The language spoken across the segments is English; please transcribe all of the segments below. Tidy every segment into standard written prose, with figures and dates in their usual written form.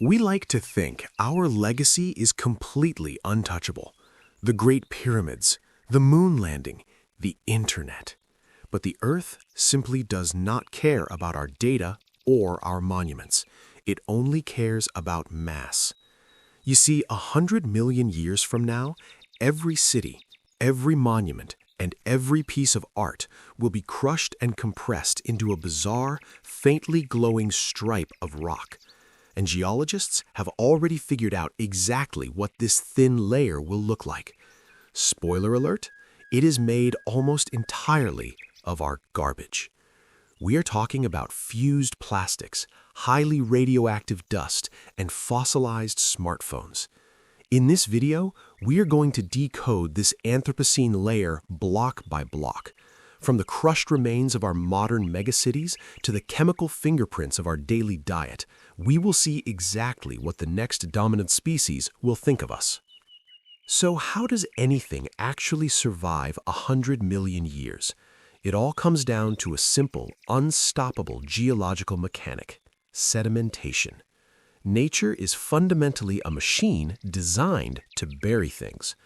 We like to think our legacy is completely untouchable. The Great Pyramids, the moon landing, the internet. But the Earth simply does not care about our data or our monuments. It only cares about mass. You see, 100 million years from now, every city, every monument, and every piece of art will be crushed and compressed into a bizarre, faintly glowing stripe of rock. And geologists have already figured out exactly what this thin layer will look like. Spoiler alert, it is made almost entirely of our garbage. We are talking about fused plastics, highly radioactive dust, and fossilized smartphones. In this video, we are going to decode this Anthropocene layer block by block. From the crushed remains of our modern megacities to the chemical fingerprints of our daily diet, we will see exactly what the next dominant species will think of us. So how does anything actually survive 100 million years? It all comes down to a simple, unstoppable geological mechanic: sedimentation. Nature is fundamentally a machine designed to bury things.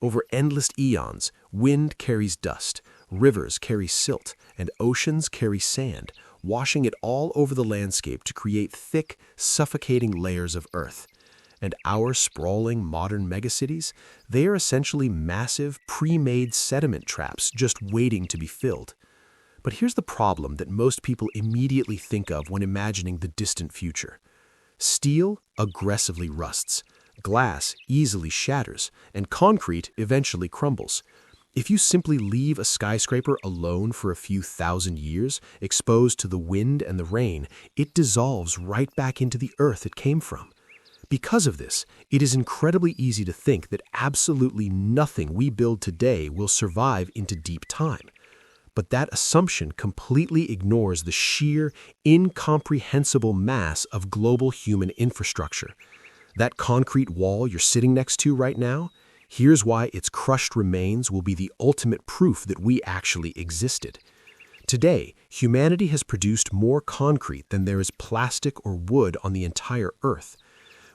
Over endless eons, wind carries dust, rivers carry silt, and oceans carry sand, washing it all over the landscape to create thick, suffocating layers of earth. And our sprawling modern megacities, they are essentially massive, pre-made sediment traps just waiting to be filled. But here's the problem that most people immediately think of when imagining the distant future. Steel aggressively rusts, glass easily shatters, and concrete eventually crumbles. If you simply leave a skyscraper alone for a few thousand years, exposed to the wind and the rain, it dissolves right back into the earth it came from. Because of this, it is incredibly easy to think that absolutely nothing we build today will survive into deep time. But that assumption completely ignores the sheer, incomprehensible mass of global human infrastructure. That concrete wall you're sitting next to right now, here's why its crushed remains will be the ultimate proof that we actually existed. Today, humanity has produced more concrete than there is plastic or wood on the entire Earth.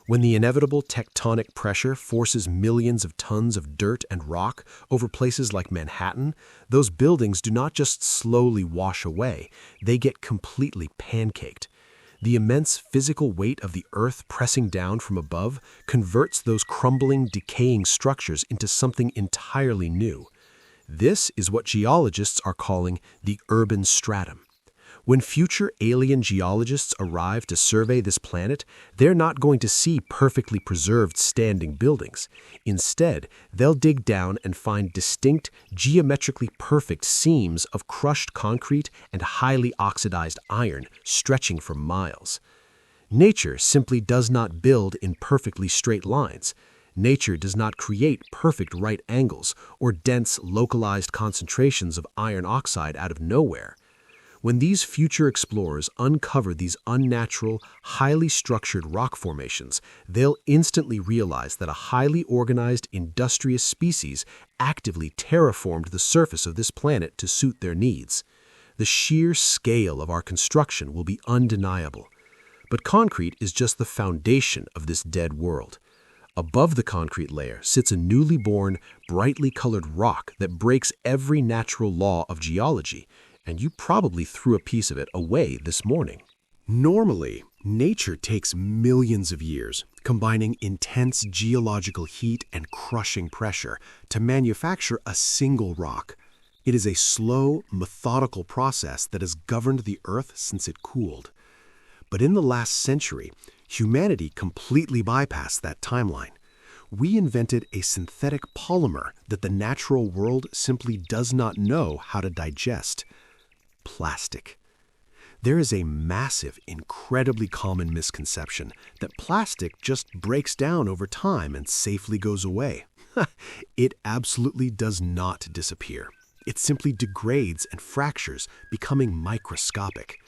When the inevitable tectonic pressure forces millions of tons of dirt and rock over places like Manhattan, those buildings do not just slowly wash away, they get completely pancaked. The immense physical weight of the earth pressing down from above converts those crumbling, decaying structures into something entirely new. This is what geologists are calling the Urban Stratum. When future alien geologists arrive to survey this planet, they're not going to see perfectly preserved standing buildings. Instead, they'll dig down and find distinct, geometrically perfect seams of crushed concrete and highly oxidized iron stretching for miles. Nature simply does not build in perfectly straight lines. Nature does not create perfect right angles or dense, localized concentrations of iron oxide out of nowhere. When these future explorers uncover these unnatural, highly structured rock formations, they'll instantly realize that a highly organized, industrious species actively terraformed the surface of this planet to suit their needs. The sheer scale of our construction will be undeniable. But concrete is just the foundation of this dead world. Above the concrete layer sits a newly born, brightly colored rock that breaks every natural law of geology, and you probably threw a piece of it away this morning. Normally, nature takes millions of years, combining intense geological heat and crushing pressure to manufacture a single rock. It is a slow, methodical process that has governed the Earth since it cooled. But in the last century, humanity completely bypassed that timeline. We invented a synthetic polymer that the natural world simply does not know how to digest: plastic. There is a massive, incredibly common misconception that plastic just breaks down over time and safely goes away. It absolutely does not disappear. It simply degrades and fractures, becoming microscopic.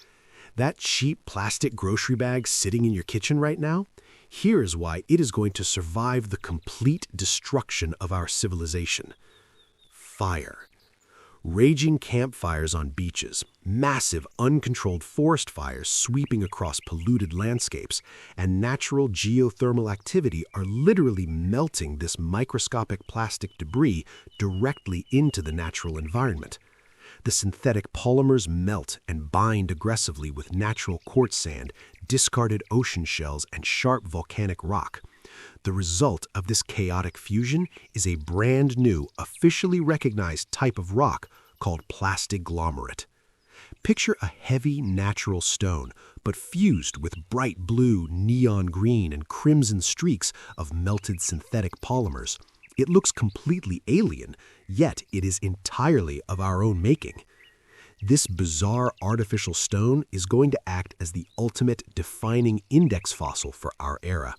That cheap plastic grocery bag sitting in your kitchen right now, here is why it is going to survive the complete destruction of our civilization: fire. Raging campfires on beaches, massive uncontrolled forest fires sweeping across polluted landscapes, and natural geothermal activity are literally melting this microscopic plastic debris directly into the natural environment. The synthetic polymers melt and bind aggressively with natural quartz sand, discarded ocean shells, and sharp volcanic rock. The result of this chaotic fusion is a brand new, officially recognized type of rock called plastiglomerate. Picture a heavy natural stone, but fused with bright blue, neon green, and crimson streaks of melted synthetic polymers. It looks completely alien, yet it is entirely of our own making. This bizarre artificial stone is going to act as the ultimate defining index fossil for our era.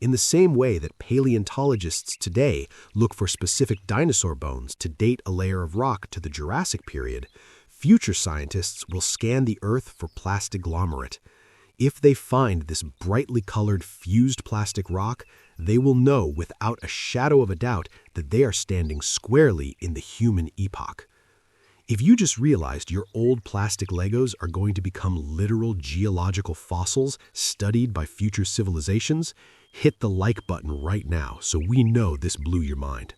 In the same way that paleontologists today look for specific dinosaur bones to date a layer of rock to the Jurassic period, future scientists will scan the Earth for plastiglomerate. If they find this brightly colored fused plastic rock, they will know without a shadow of a doubt that they are standing squarely in the human epoch. If you just realized your old plastic Legos are going to become literal geological fossils studied by future civilizations, hit the like button right now so we know this blew your mind.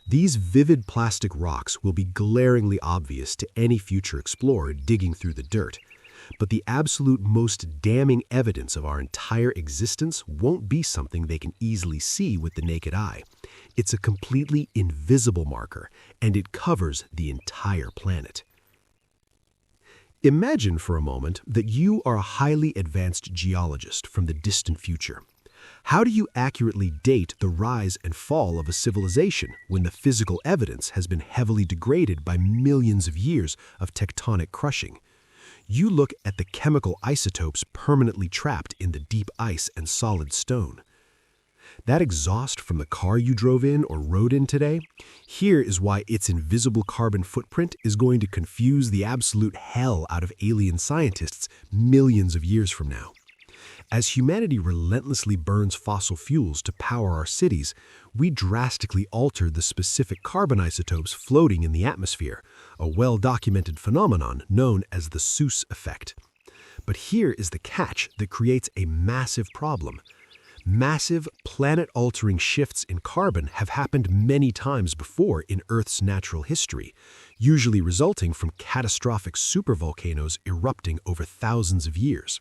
These vivid plastic rocks will be glaringly obvious to any future explorer digging through the dirt. But the absolute most damning evidence of our entire existence won't be something they can easily see with the naked eye. It's a completely invisible marker, and it covers the entire planet. Imagine for a moment that you are a highly advanced geologist from the distant future. How do you accurately date the rise and fall of a civilization when the physical evidence has been heavily degraded by millions of years of tectonic crushing? You look at the chemical isotopes permanently trapped in the deep ice and solid stone. That exhaust from the car you drove in or rode in today, here is why its invisible carbon footprint is going to confuse the absolute hell out of alien scientists millions of years from now. As humanity relentlessly burns fossil fuels to power our cities, we drastically alter the specific carbon isotopes floating in the atmosphere, a well-documented phenomenon known as the Seuss effect. But here is the catch that creates a massive problem. Massive, planet-altering shifts in carbon have happened many times before in Earth's natural history, usually resulting from catastrophic supervolcanoes erupting over thousands of years.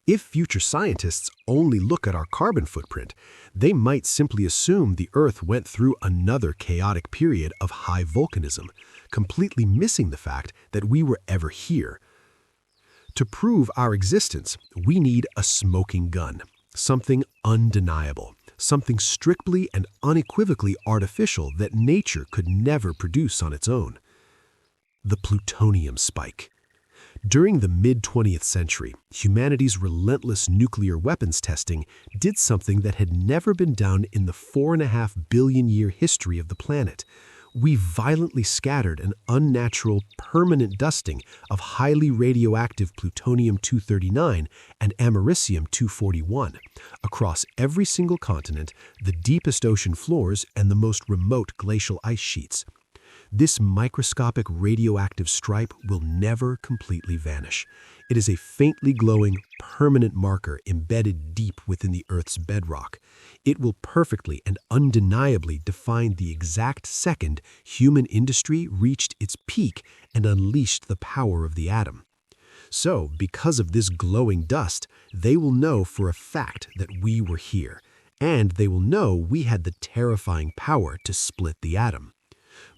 If future scientists only look at our carbon footprint, they might simply assume the Earth went through another chaotic period of high volcanism, completely missing the fact that we were ever here. To prove our existence, we need a smoking gun, something undeniable, something strictly and unequivocally artificial that nature could never produce on its own. The plutonium spike. During the mid-20th century, humanity's relentless nuclear weapons testing did something that had never been done in the 4.5 billion-year history of the planet. We violently scattered an unnatural, permanent dusting of highly radioactive plutonium-239 and americium-241 across every single continent, the deepest ocean floors, and the most remote glacial ice sheets. This microscopic radioactive stripe will never completely vanish. It is a faintly glowing, permanent marker embedded deep within the Earth's bedrock. It will perfectly and undeniably define the exact second human industry reached its peak and unleashed the power of the atom. So, because of this glowing dust, they will know for a fact that we were here, and they will know we had the terrifying power to split the atom.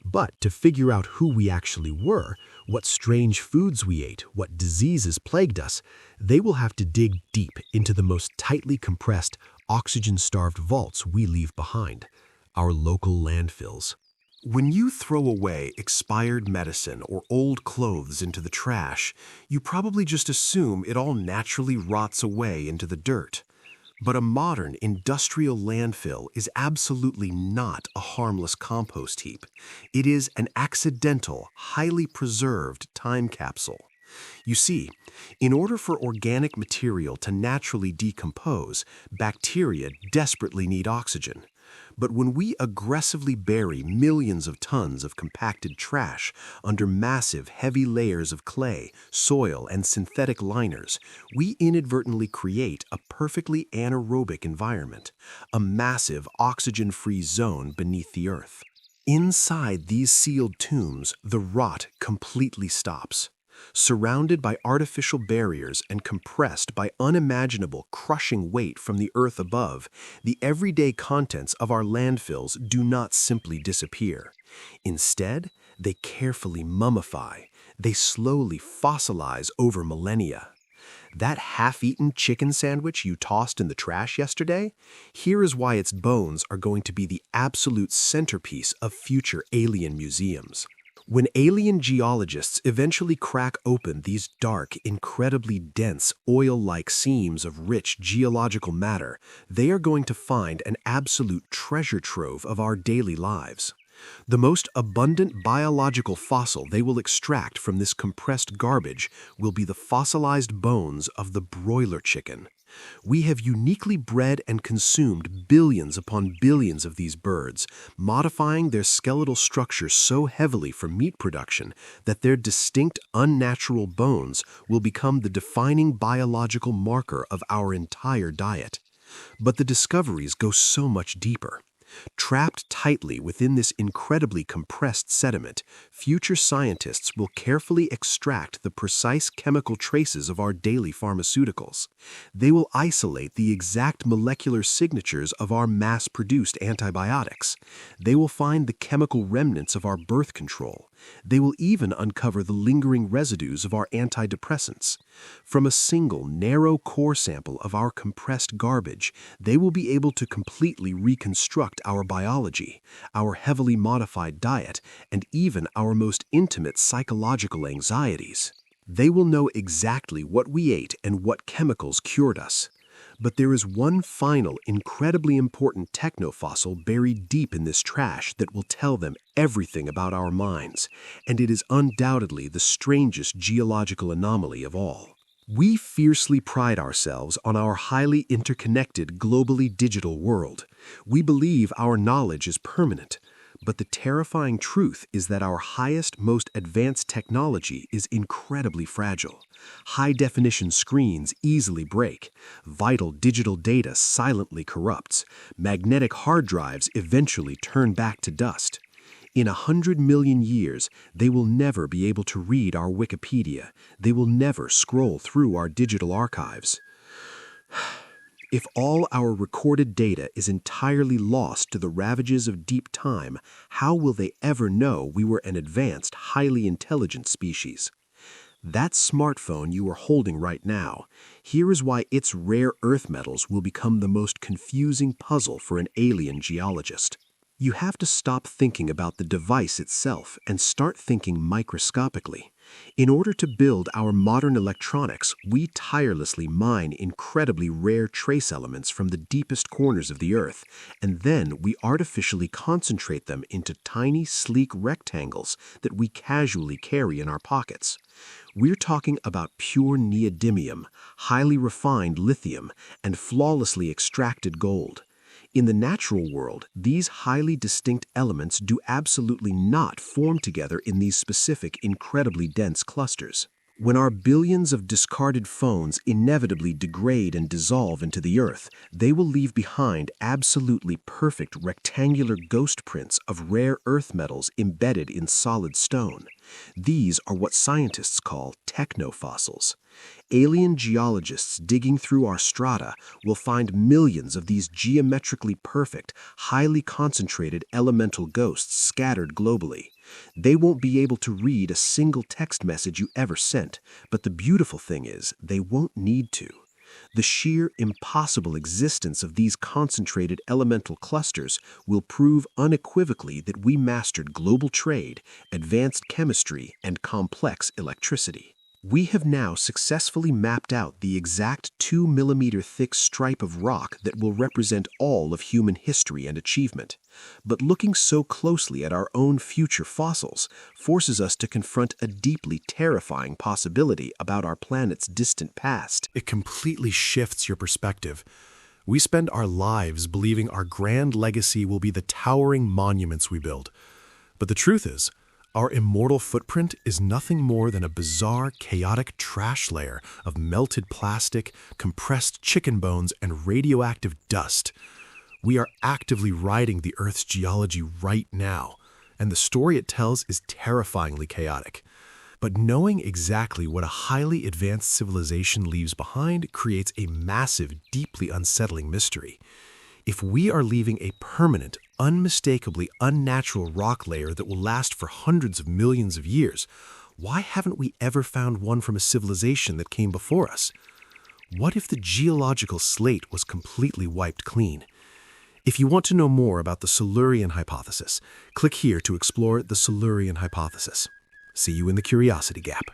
But to figure out who we actually were, what strange foods we ate, what diseases plagued us, they will have to dig deep into the most tightly compressed, oxygen-starved vaults we leave behind, our local landfills. When you throw away expired medicine or old clothes into the trash, you probably just assume it all naturally rots away into the dirt. But a modern industrial landfill is absolutely not a harmless compost heap. It is an accidental, highly preserved time capsule. You see, in order for organic material to naturally decompose, bacteria desperately need oxygen. But when we aggressively bury millions of tons of compacted trash under massive, heavy layers of clay, soil, and synthetic liners, we inadvertently create a perfectly anaerobic environment, a massive oxygen-free zone beneath the Earth. Inside these sealed tombs, the rot completely stops. Surrounded by artificial barriers and compressed by unimaginable crushing weight from the earth above, the everyday contents of our landfills do not simply disappear. Instead, they carefully mummify. They slowly fossilize over millennia. That half-eaten chicken sandwich you tossed in the trash yesterday? Here is why its bones are going to be the absolute centerpiece of future alien museums. When alien geologists eventually crack open these dark, incredibly dense, oil-like seams of rich geological matter, they are going to find an absolute treasure trove of our daily lives. The most abundant biological fossil they will extract from this compressed garbage will be the fossilized bones of the broiler chicken. We have uniquely bred and consumed billions upon billions of these birds, modifying their skeletal structure so heavily for meat production that their distinct, unnatural bones will become the defining biological marker of our entire diet. But the discoveries go so much deeper. Trapped tightly within this incredibly compressed sediment, future scientists will carefully extract the precise chemical traces of our daily pharmaceuticals. They will isolate the exact molecular signatures of our mass-produced antibiotics. They will find the chemical remnants of our birth control. They will even uncover the lingering residues of our antidepressants. From a single, narrow core sample of our compressed garbage, they will be able to completely reconstruct our biology, our heavily modified diet, and even our most intimate psychological anxieties. They will know exactly what we ate and what chemicals cured us. But there is one final, incredibly important technofossil buried deep in this trash that will tell them everything about our minds, and it is undoubtedly the strangest geological anomaly of all. We fiercely pride ourselves on our highly interconnected, globally digital world. We believe our knowledge is permanent. But the terrifying truth is that our highest, most advanced technology is incredibly fragile. High-definition screens easily break. Vital digital data silently corrupts. Magnetic hard drives eventually turn back to dust. In 100 million years, they will never be able to read our Wikipedia. They will never scroll through our digital archives. If all our recorded data is entirely lost to the ravages of deep time, how will they ever know we were an advanced, highly intelligent species? That smartphone you are holding right now, here is why its rare earth metals will become the most confusing puzzle for an alien geologist. You have to stop thinking about the device itself and start thinking microscopically. In order to build our modern electronics, we tirelessly mine incredibly rare trace elements from the deepest corners of the Earth, and then we artificially concentrate them into tiny, sleek rectangles that we casually carry in our pockets. We're talking about pure neodymium, highly refined lithium, and flawlessly extracted gold. In the natural world, these highly distinct elements do absolutely not form together in these specific, incredibly dense clusters. When our billions of discarded phones inevitably degrade and dissolve into the earth, they will leave behind absolutely perfect rectangular ghost prints of rare earth metals embedded in solid stone. These are what scientists call technofossils. Alien geologists digging through our strata will find millions of these geometrically perfect, highly concentrated elemental ghosts scattered globally. They won't be able to read a single text message you ever sent, but the beautiful thing is, they won't need to. The sheer impossible existence of these concentrated elemental clusters will prove unequivocally that we mastered global trade, advanced chemistry, and complex electricity. We have now successfully mapped out the exact 2 millimeter thick stripe of rock that will represent all of human history and achievement. But looking so closely at our own future fossils forces us to confront a deeply terrifying possibility about our planet's distant past. It completely shifts your perspective. We spend our lives believing our grand legacy will be the towering monuments we build. But the truth is, our immortal footprint is nothing more than a bizarre, chaotic trash layer of melted plastic, compressed chicken bones, and radioactive dust. We are actively writing the Earth's geology right now, and the story it tells is terrifyingly chaotic. But knowing exactly what a highly advanced civilization leaves behind creates a massive, deeply unsettling mystery. If we are leaving a permanent, unmistakably unnatural rock layer that will last for hundreds of millions of years, why haven't we ever found one from a civilization that came before us? What if the geological slate was completely wiped clean? If you want to know more about the Silurian hypothesis, click here to explore the Silurian hypothesis. See you in the Curiosity Gap.